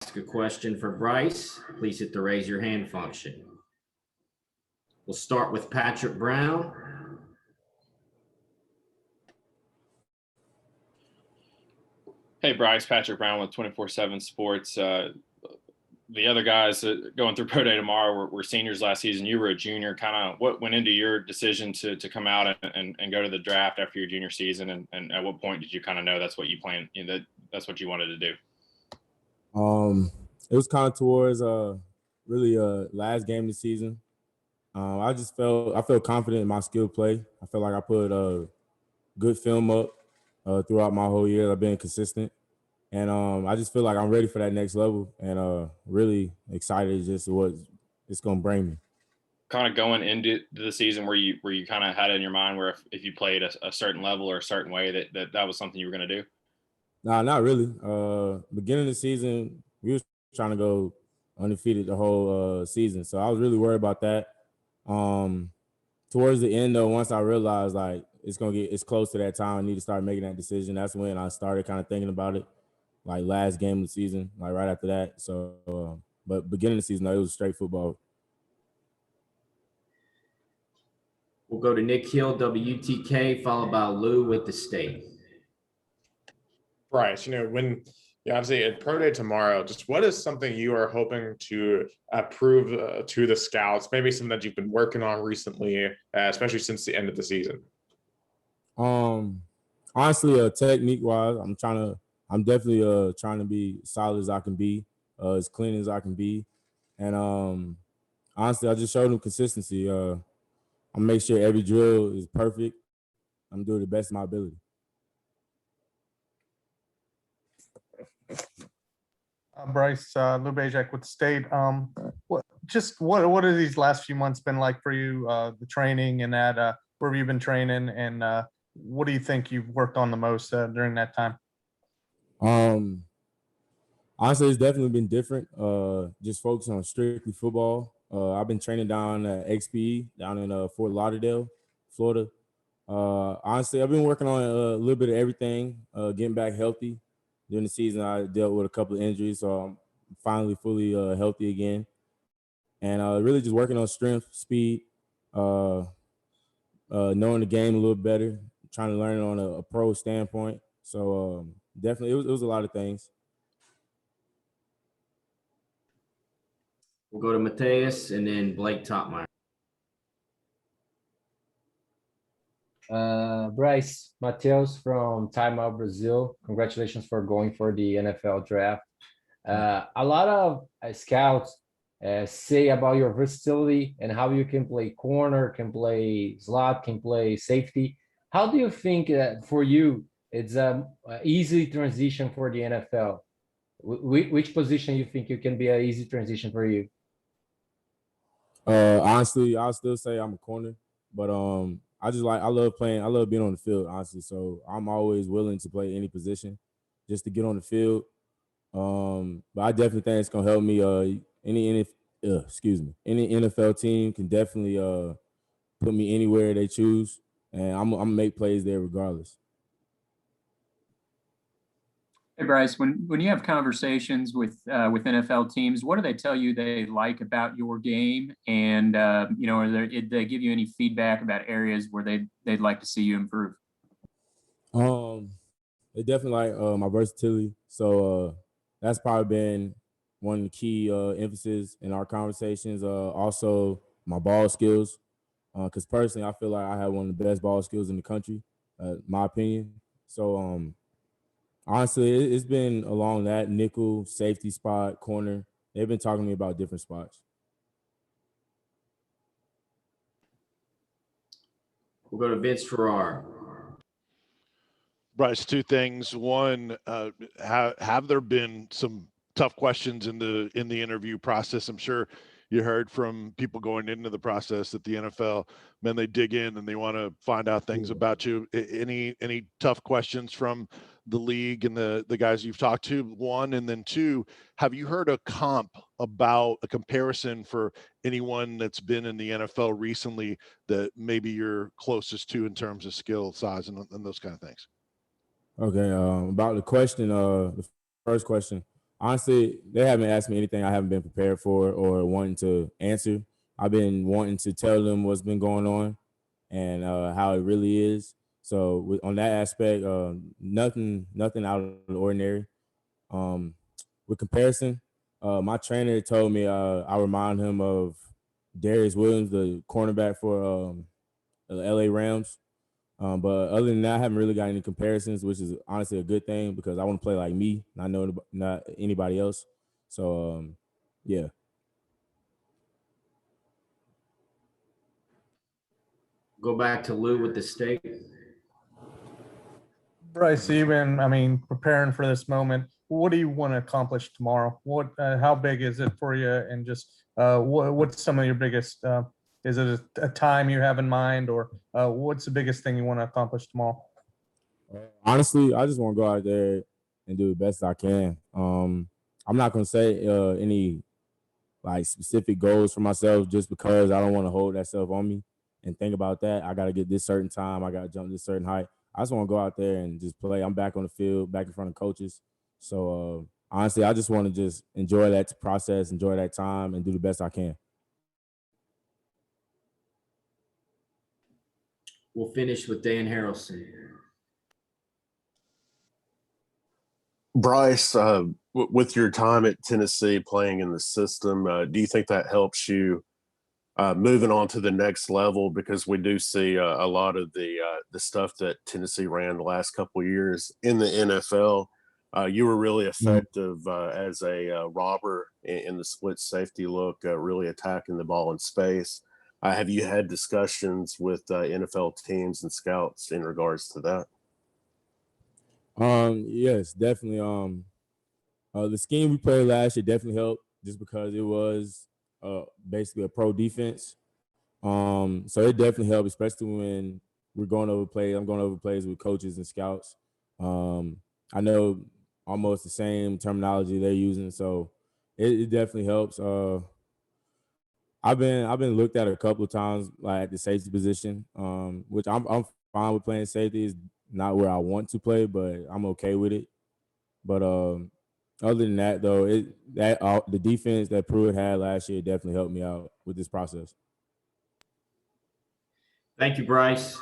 ask a question for Bryce, please hit the raise your hand function. We'll start with Patrick Brown. Hey, Bryce, Patrick Brown with 24/7 Sports. The other guys going through pro day tomorrow were seniors last season. You were a junior. Kind of what went into your decision to come out and go to the draft after your junior season? And at what point did you kind of know that's what you planned, that's what you wanted to do? It was kind of towards really last game of the season. I felt confident in my skill play. I felt like I put good film up throughout my whole year. I've been consistent. And I just feel like I'm ready for that next level and really excited just what it's going to bring me. Kind of going into the season where you kind of had it in your mind where if you played a certain level or a certain way that was something you were going to do? Nah, not really. Beginning of the season, we were trying to go undefeated the whole season. So I was really worried about that. Towards the end, though, once I realized like it's close to that time, I need to start making that decision. That's when I started kind of thinking about it. Like last game of the season, like right after that. So, but beginning of the season, though, it was straight football. We'll go to Nick Hill, WTK, followed by Lou with the State. Bryce, when obviously at Pro Day tomorrow, just what is something you are hoping to prove to the scouts? Maybe something that you've been working on recently, especially since the end of the season. Honestly, technique-wise, I'm definitely trying to be solid as I can be, as clean as I can be. And honestly, I just showed them consistency. I'm gonna make sure every drill is perfect. I'm doing the best of my ability. Bryce, Lou Bajak with the State. What are these last few months been like for you? The training and that, where have you been training, and what do you think you've worked on the most during that time? Honestly, it's definitely been different. Just focusing on strictly football. I've been training down at XP down in Fort Lauderdale, Florida. Honestly, I've been working on a little bit of everything, getting back healthy. During the season, I dealt with a couple of injuries, so I'm finally fully healthy again. And really just working on strength, speed, knowing the game a little better, trying to learn it on a pro standpoint. So definitely, it was a lot of things. We'll go to Mateus and then Blake Topmeyer. Bryce, Mateus from Time Out Brazil. Congratulations for going for the NFL draft. A lot of scouts say about your versatility and how you can play corner, can play slot, can play safety. How do you think that for you it's a easy transition for the NFL? Which position you think you can be an easy transition for you? Honestly, I'll still say I'm a corner, but I love playing. I love being on the field, honestly. So I'm always willing to play any position just to get on the field. But I definitely think it's gonna help me. Any NFL team can definitely put me anywhere they choose, and I'm gonna make plays there regardless. Hey Bryce, when you have conversations with NFL teams, what do they tell you they like about your game? And did they give you any feedback about areas where they'd like to see you improve? They definitely like my versatility. So that's probably been one of the key emphasis in our conversations. Also my ball skills, because personally I feel like I have one of the best ball skills in the country, my opinion. So honestly, it's been along that nickel, safety spot, corner. They've been talking to me about different spots. We'll go to Vince Ferrar. Bryce, two things. One, have there been some tough questions in the interview process? I'm sure you heard from people going into the process that the NFL, man, they dig in and they want to find out things about you. Any tough questions from the league and the guys you've talked to? One, and then two, have you heard a comparison for anyone that's been in the NFL recently that maybe you're closest to in terms of skill, size, and those kind of things? Okay, about the question, the first question, honestly, they haven't asked me anything I haven't been prepared for or wanting to answer. I've been wanting to tell them what's been going on and how it really is. So on that aspect, nothing out of the ordinary. With comparison, my trainer told me I remind him of Darius Williams, the cornerback for the LA Rams. But other than that, I haven't really got any comparisons, which is honestly a good thing because I want to play like me, not anybody else. So yeah. Go back to Lou with the state. Bryce, you've been, I mean, preparing for this moment. What do you want to accomplish tomorrow? How big is it for you? And just what's some of your biggest? Is it a time you have in mind, or what's the biggest thing you want to accomplish tomorrow? Honestly, I just want to go out there and do the best I can. I'm not gonna say any like specific goals for myself just because I don't want to hold that stuff on me and think about that. I got to get this certain time. I got to jump this certain height. I just want to go out there and just play. I'm back on the field, back in front of coaches. So honestly, I just want to just enjoy that process, enjoy that time, and do the best I can. We'll finish with Dan Harrelson. Bryce, with your time at Tennessee playing in the system, do you think that helps you moving on to the next level? Because we do see a lot of the stuff that Tennessee ran the last couple of years in the NFL. You were really effective as a robber in the split safety look, really attacking the ball in space. Have you had discussions with NFL teams and scouts in regards to that? Yes, definitely. The scheme we played last year definitely helped just because it was basically a pro defense. So it definitely helped, especially when we're going over plays. I'm going over plays with coaches and scouts. I know almost the same terminology they're using, so it definitely helps. I've been looked at a couple of times like at the safety position, which I'm fine with playing safety. It's not where I want to play, but I'm okay with it. But other than that, though, the defense that Pruitt had last year definitely helped me out with this process. Thank you, Bryce.